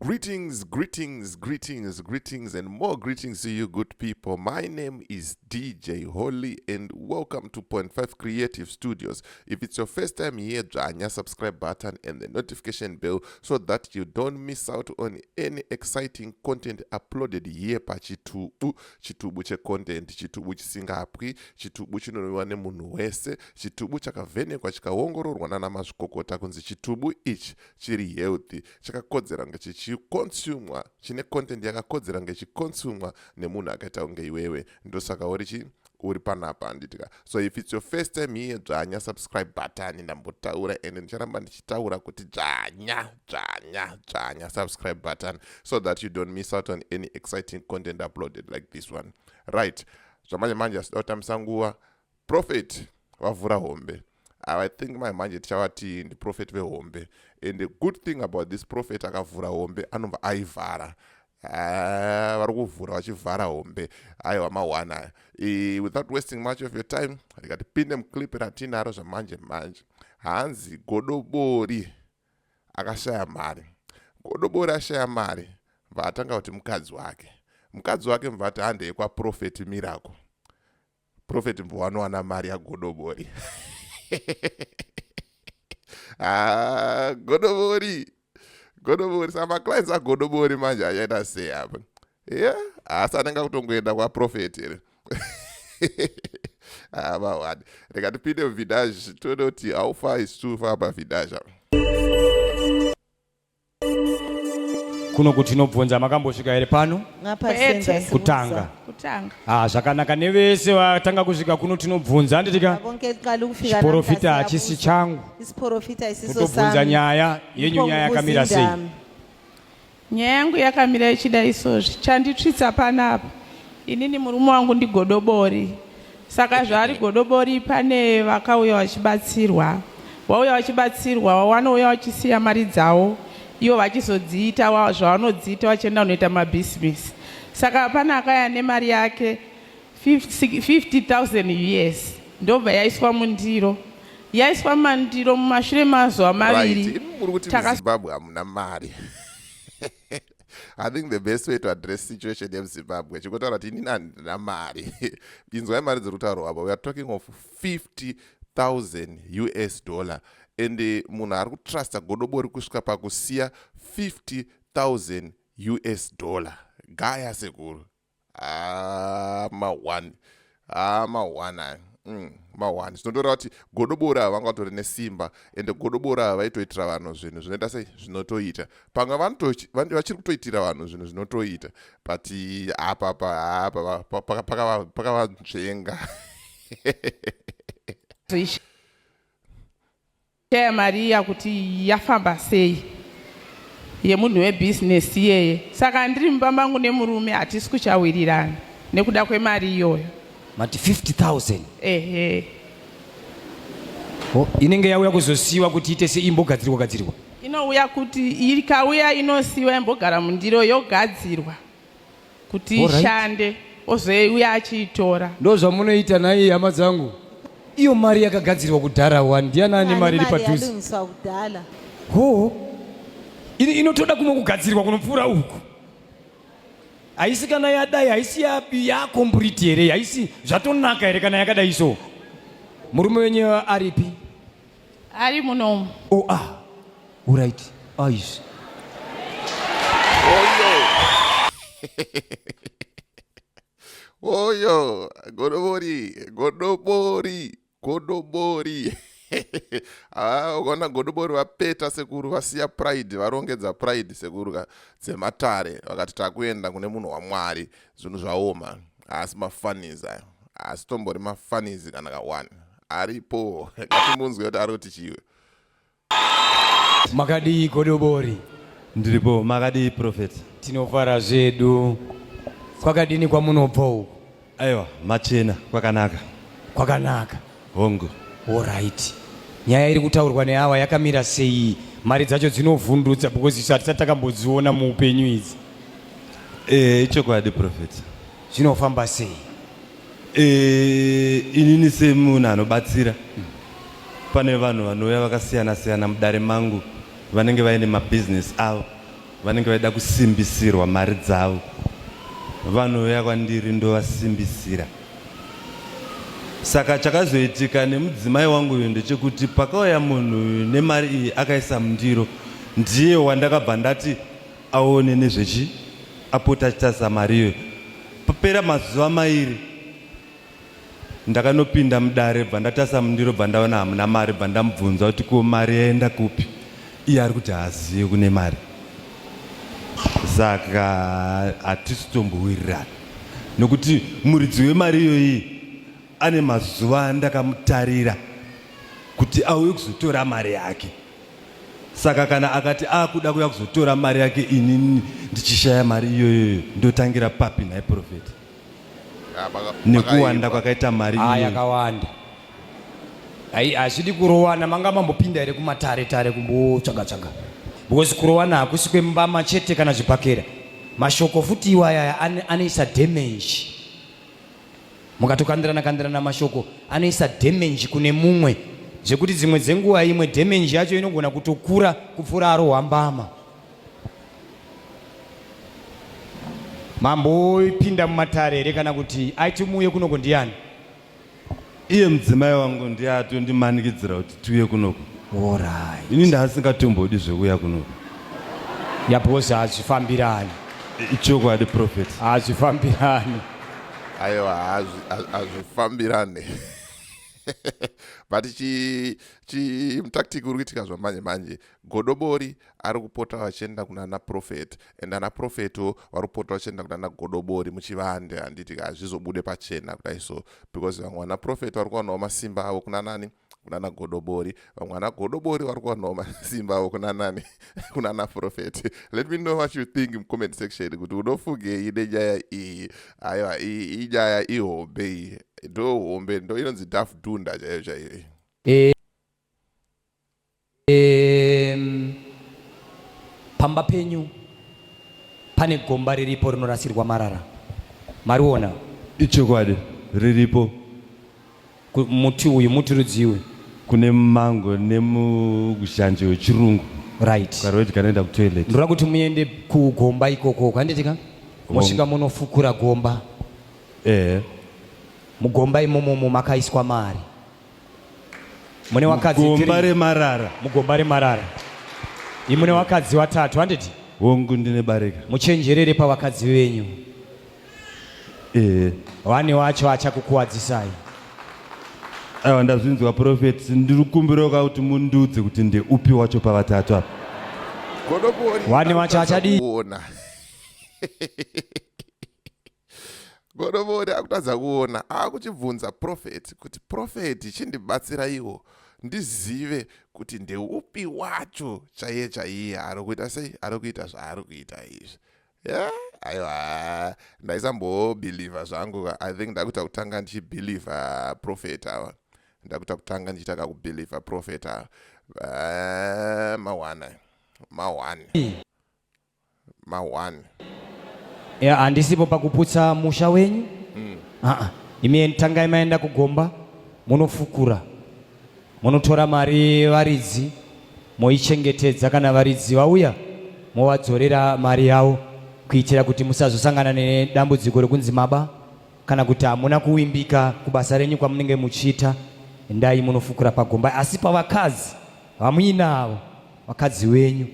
Greetings, and more greetings to you, good people. My name is DJ Holly, and welcome to Point 5 Creative Studios. If it's your first time here, join subscribe button and the notification bell so that you don't miss out on any exciting content uploaded here pa chitubu che content, chitubu chisingapwi, chitubu chinonwiwa nemunhu wese, chitubu chakavhenekwa chikaongororwa nana mazvikokota kunzi chitubu ichi chiri healthy, chakakodzera ngechichikonsumwa, chine content yakakodzera ngechikonsumwa nemunhu akaita kunge iwewe. Ndosaka uri panapa nditika. So if it's your first time here, dzvanya subscribe button ndambotaura, and ndicharamba ndichitaura kuti dzvanya subscribe button so that you don't miss out on any exciting content uploaded like this one. Right. Zvamanje manje asitamsanguwa Prophet Vavhura Hombe. I think my manje tichawati ndi prophet vehombe. And the good thing about this prophet akavhura hombe anobva aivhara. Vari kuvhura vachivhara hombe. Aiwa mawana. Without wasting much of your time, ndikatipinde muclip ratinaro zvamanje manje. Hanzi Godobori akashaya mari. Godobori ashaya mari. Vatanga kuti mukadzi wake. Mukadzi wake mvati handei kwa prophet miracle. Prophet mbowanowana mari yaGodobori. Godobori. Sama clients are Godobori manja achaita sei apa. Yeah, asananga kutongoenda kwa prophet here. Mawadi. Ndikatipinde muvidhaji tione kuti how far is too far pavidhaji. Kuno kuti tinobvunza makambosvika here pano? Kutanga. Zvakanaka, nevese vatanga kusvika kuno tinobvunza nditika chiprofita hachisi changu. Totobvunza nyaya yenyu, nyaya yakamira sei? Nyaya yangu yakamira ichida izvozvi. Chanditsvitsa panapa, inini murume wangu ndiGodobori. Saka zvari Godobori pane vakauya vachibatsirwa. Vauya vachibatsirwa, vanouya vachisiya mari dzavo, ivo vachizodziita zvavanodziita vachienda kunoita mabhizinesi. Saka pana akaya nemari yake 50,000 US ndobva yaiswa mundiro. Yaiswa mandiro mumashure mazuva maviri. Zimbabwe hamuna mari. I think the best way to address situation in Zimbabwe, chikotaura kuti inini handina mari. Inzwai mari dziri kutaurwa apa. We are talking of 50,000 US dollar. And munhu ari kutrusta Godobori kusvika pakusiya 50,000 US dollar. Gaya sekuru. Mawani. Mawani. Zvinotaura kuti Godobori ava vanga vatori nesimba, ende Godobori ava vaitoitira vanhu zvinhu zvinoita sei zvinotoita. Pamwe vachiri kutoitira vanhu zvinhu zvinotoita. But apa pakavanzvenga. Share Maria kuti yafamba sei yemunhu webhizinesi iyeye. Saka ndiri mumba mangu nemurume hatisi kuchawirirana nekuda kwemari iyoyo. Mati 50,000. Inenge yauya kuzosiyiwa kuti ite seimbogadzirwa. Inouya kuti ikauya inosiyiwa imbogara mundiro yogadzirwa kuti ishande, ozouya achiitora. Ndo zvamunoita naye hama dzangu. Iyo mari yakagadzirwa kudhara wani, ndiana ane mari iri padhuze. Inotoda kumwe kugadzirwa kunopfuura uku. Haisi kana yadai, haisi yakomplete here, haisi zvatonaka here kana yakadai so. Murume wenyu aripi? Ari munomu. Alright. Aish. Oyo, Godobori. Ukona Godobori vapeta sekuru, vasiya pride, varongedza pride sekuru dzematare, vakati takuenda kune munhu waMwari, zvinhu zvaoma. Asi mafanizi ayo, asi tombori mafanizi kana kawani. Aripo, ngatimunzwe kuti ari kuti chiwe. Makadi Godobori. Ndiripo, makadi prophet. Tinofara zvedu. Kwakadini kwamunobva uku? Aiwa, machena, kwakanaka. Hongo. Alright. Nyaya iri kutaurwa neava yakamira sei? Mari dzacho dzinovhundutsa because hatisati takambodziona muupenyu idzi. Ichokwadi prophet. Zvinofamba sei? Inini semunhu anobatsira. Pane vanhu vanouya vakasiyana siyana mudare mangu vanenge vaine mabhizinesi avo. vanenge vaida kusimbisirwa mari dzavo, vanouya kwandiri ndovasimbisira. Saka chakazoitika nemudzimai wangu uyu ndechekuti pakauya munhu nemari iyi akaisa mundiro, ndiye wandakabva ndati aone nezvechi apota achitasa mari iyoyo. Papera mazuva mairi ndakanopinda mudare, bva ndatasa mundiro, bva ndaona hamuna mari, bva ndamubvunza kuti ko mari yaenda kupi. Iye ari kuti haazivi kune mari. Saka hatisi tombowirirana nokuti muridzi wemari iyoyi ane mazuva andakamutarira kuti auye kuzotora mari yake. Saka kana akati akuda kuya kuzotora mari yake, inini ndichishaya mari iyoyo, ndotangira papi naye profeti? Nekuwanda kwakaita mari iyoyo. Yakawanda. Hazvidi kurowana, manga mambopinda here kumatare-tare kumbotsvaga-tsvaga. Because kurowana hakusi kwembama chete kana zvibhakera. Mashoko futi iwaya anoisa damage. Mukatokandirana mashoko anoisa damage kune mumwe, zvekuti dzimwe dzenguva imwe damage yacho inogona kutokura kupfuura arohwa mbama. Mamboipinda mumatare here kana kuti aiti muuye kunoko ndiani? Iye mudzimai wangu ndiye atondimanikidzira kuti tiuye kunoko. Alright. Ini ndasingatombodi zvekuuya kunoko. Because hazvifambirani. Ichokwadi profeti. Hazvifambirani. Aiwa, hazvifambirane. But chimutakitiki uri kuitika zvamanje Godobori ari kupota vachienda kunana prophet, and ana propheto vari kupota vachienda kunana Godobori muchivande. Handiti hazvizobude pachena kudai so, because vamwe ana prophet vari kuwanawo masimba avo kuna nani? Kunana Godobori. Vamwe ana Godobori vari kuwanawo masimba avo kuna nani? Kunana prophet. Let me know what you think in comment section kuti unofungei nenyaya iyi. Aiwa, inyaya ihombe iyi. Ndo hombe, ndo inonzi dafu dhunda chaiyo chaiyo. Pamba penyu pane gomba riripo rinorasirwa marara. Mariona? Ichokwadi, riripo. Muti uyu muti rudziwe. Kune mango nemushanje wechirungu. Right. Karoti kanoenda kutoilet. Ndora kuti muende kugomba ikoko, kanditika? Mosvika munofukura gomba. Mugomba imomo makaiswa mari. Mune wakadzi gomba remarara. Mugomba remarara. Imune wakadzi watatu, handiti? Wongu ndine barika. Muchenjerere pavakadzi venyu. Wani wacho achakukuwadzisai. Aiwa, ndazvinzwa profeti, ndiri kukumbira kuti mundudze kuti ndeupi wacho pavatatu apa. Godobori. Wani wacho achadi. Godobori akutadza kuona, akuchibvunza prophet kuti prophet chindibatsira iwo ndizive kuti ndeupi wacho chaiye chaiye ari kuita sei, ari kuita zvaari kuita izvi. Aiwa, ndaisambobhilivha zvangu. I think ndakuita kutanga ndichibhilivha prophet ava. Ndakuita kutanga ndichitaka kubhilivha prophet ava. Mawani. Handisipo pakuputsa musha wenyu. Imi tangai maenda kugomba, munofukura, munotora mari varidzi, moichengetedza. Kana varidzi vauya, movadzorera mari yavo, kuitira kuti musazosangana nedambudziko rekunzi maba, kana kuti hamuna kuwimbika kubasa renyu kwamunenge muchiita. Endai munofukura pagomba. Asi pavakadzi vamuinavo, vakadzi venyu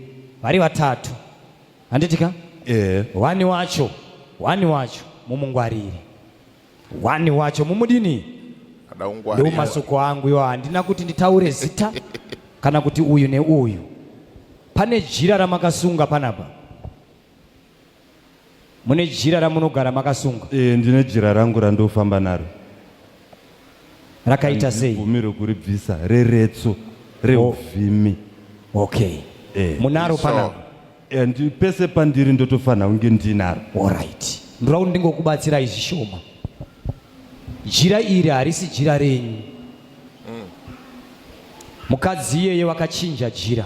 vari vatatu, handitika? Wani wacho mumungwarire. Wani wacho mumudini? Ndo masoko angu iwa, handina kuti nditaure zita kana kuti uyu neuyu. Pane jira ramakasunga panapa? Mune jira ramunogara makasunga? Ndine jira rangu randofamba naro. Rakaita sei? Bvumiro kuribvisa reretso reuvhimi. Okay. Munaro panapa? Pese pandiri ndotofanha kunge ndinaro. Alright. Ndirakuti ndingokubatsira izvi shoma. Jira iri harisi jira renyu. Mukadzi iyeye wakachinja jira.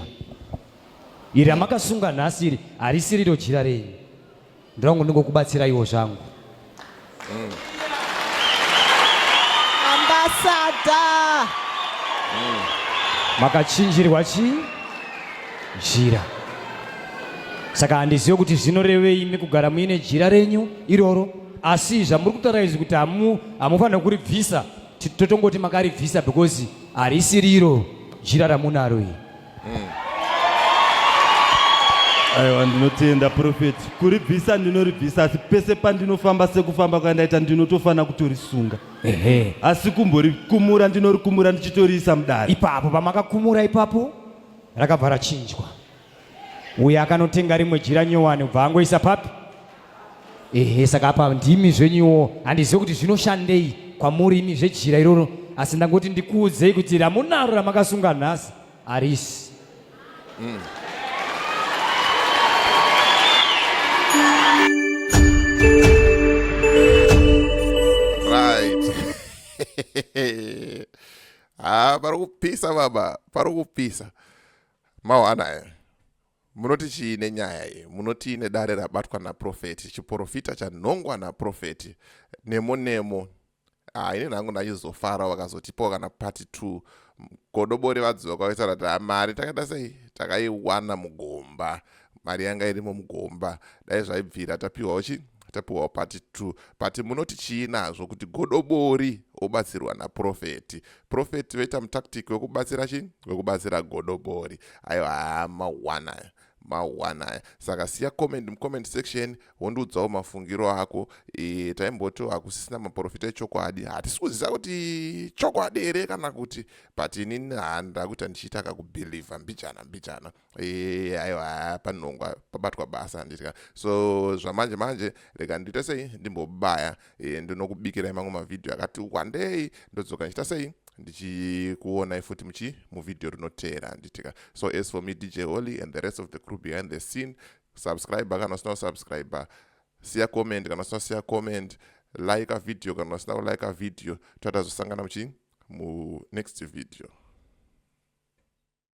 Iri ramakasunga nhasi iri harisi riro jira renyu. Ndirakuti ndingokubatsira iwo zvangu. Ambassador. Makachinjirwa chi? Jira. saka handizive kuti zvinorevei imi kugara muine jira renyu iroro, asi zvamuri kutaura izvi kuti hamufanira kuribvisa, totongoti makaribvisa because harisi riro jira ramunaro iyi. Aiwa, ndinotenda profeti. Kuribvisa ndinoribvisa, asi pese pandinofamba sekufamba kwandaita ndinotofana kutorisunga. Asi kumborikumura ndinorikumura ndichitoriisa mudare. Ipapo pamakakumura ipapo rakabva rachinjwa. Uyo akanotenga rimwe jira nyowani kubva angoisa papi. Saka apa ndimi zvenyuwo handizive kuti zvinoshandei kwamuri imi zvejira iroro, asi ndangoti ndikuudzei kuti ramunaro ramakasunga nhasi harisi. Right. Parikupisa baba, parikupisa. Mawana munoti chiine nyaya iyi, munoti ine dare rabatwa naprofeti, chiprofita chanongwa naprofeti, nemo. Ine nangu ndachizofara wakazotipawo kana part 2. Godobori vadziva kwavisa kuti mari takada sei takaiwana mugomba, mari yanga irimo mugomba, dai zvaibvira tapiwawo tapiwawo part 2. But munoti chiinazvo kuti Godobori obatsirwa naprofeti, profeti voita mutactic wekubatsira chii, wekubatsira Godobori. Aiwa, mawana. Saka siya comment mucomment section wondiudzawo mafungiro ako. Taimboti hakusisina maprofita echokwadi, hatisi kuziva kuti chokwadi here kana kuti, but inini handa kuti ndichiita kakubhilivha mbichana. Aiwa, panongwa pabatwa basa nditika. So zvamanje rega ndiite sei ndimbobaya, ndinokubikirai mamwe mavideo akati wandei ndodzoka ndichita sei ndichikuonai futi muvideo rinotevera nditika. So as for me, DJ Holly and the rest of the crew behind the scene, subscribe kana usina subscribe, siya comment kana usina siya comment, like a video kana usina like a video, tatazosangana mu next video.